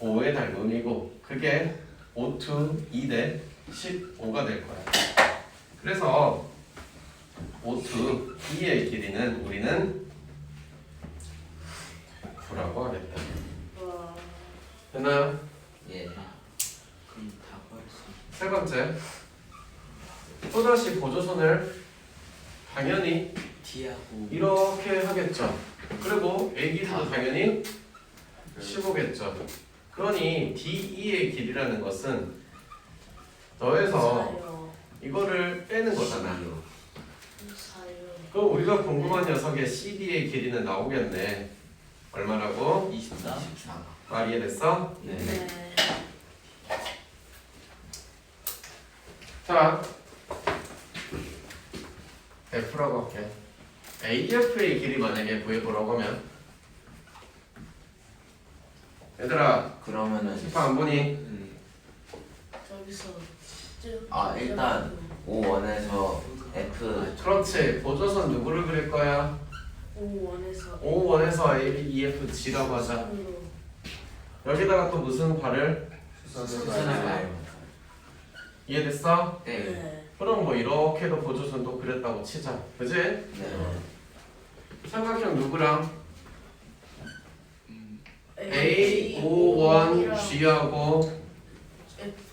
5의 닮음이고 그게 O2, 2대 15가 될 거야. 그래서 O2, 2의 길이는 우리는 9라고 하겠다. 와. 됐나요? 예. 그럼 다 구할 수 세 번째 또다시 보조선을 당연히 D하고 이렇게 하겠죠. 그리고 A 길이도 당연히 15겠죠. 그러니 DE의 길이라는 것은 더해서 맞아요. 이거를 빼는 거잖아. 4요. 그럼 우리가 궁금한 녀석의 CD의 길이는 나오겠네. 얼마라고? 24. 24. 말 이해됐어? 네. 네. 자, F라고 할게. AF의 길이 만약에 구해보라고 하면 얘들아 그러면은 지파 안 보니? 저기서 아, 일단 5원에서 F 그렇지. 보조선 누구를 그릴 거야? 5원에서 5원에서 A, B, E, F, G라고 하자. 여기다가 또 무슨 발을? 수선을 봐요. 이해됐어? 네. 네. 그럼 뭐 이렇게도 보조선도 그렸다고 치자. 그지? 네. 삼각형 누구랑? 음, A, O, 1, G하고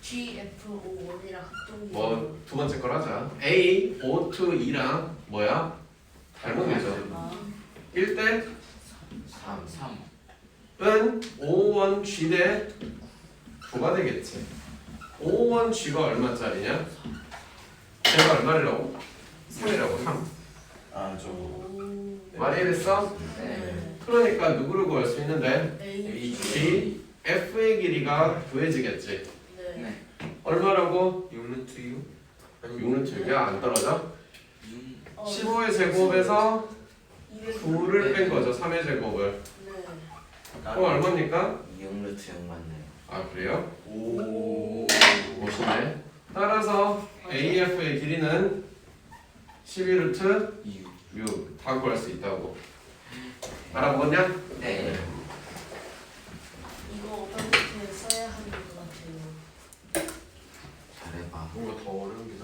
G, F, O, 1이랑 합동이에요. 뭐 두 번째 걸 하자. A, O, 2, 2랑 뭐야? 닮은이죠. 아, 1대 3. 3. 은 O1 G 대 9가 되겠지. O1 G가 얼마짜리냐? 제가 얼마라고? 3이라고 3. 아 저거 오. 말이 됐어? 네. 그러니까 누구를 구할 수 있는데? A, G, F의 길이가 구해지겠지. 네. 네. 얼마라고? 6루트 6? 아니 6는 2야 안 떨어져? 6. 15의 제곱에서 200. 9를 뺀 거죠. 3의 제곱을. 네. 그럼 얼마입니까? 6루트 6 맞네요. 아 그래요? 오 멋있네. 따라서 AF의 길이는 12루트 6. 다 구할 수 있다고. 알아먹었냐? 네. 이거 어떻게 써야 하는 것 같아요? 잘해봐. 뭔가 더 어려운 게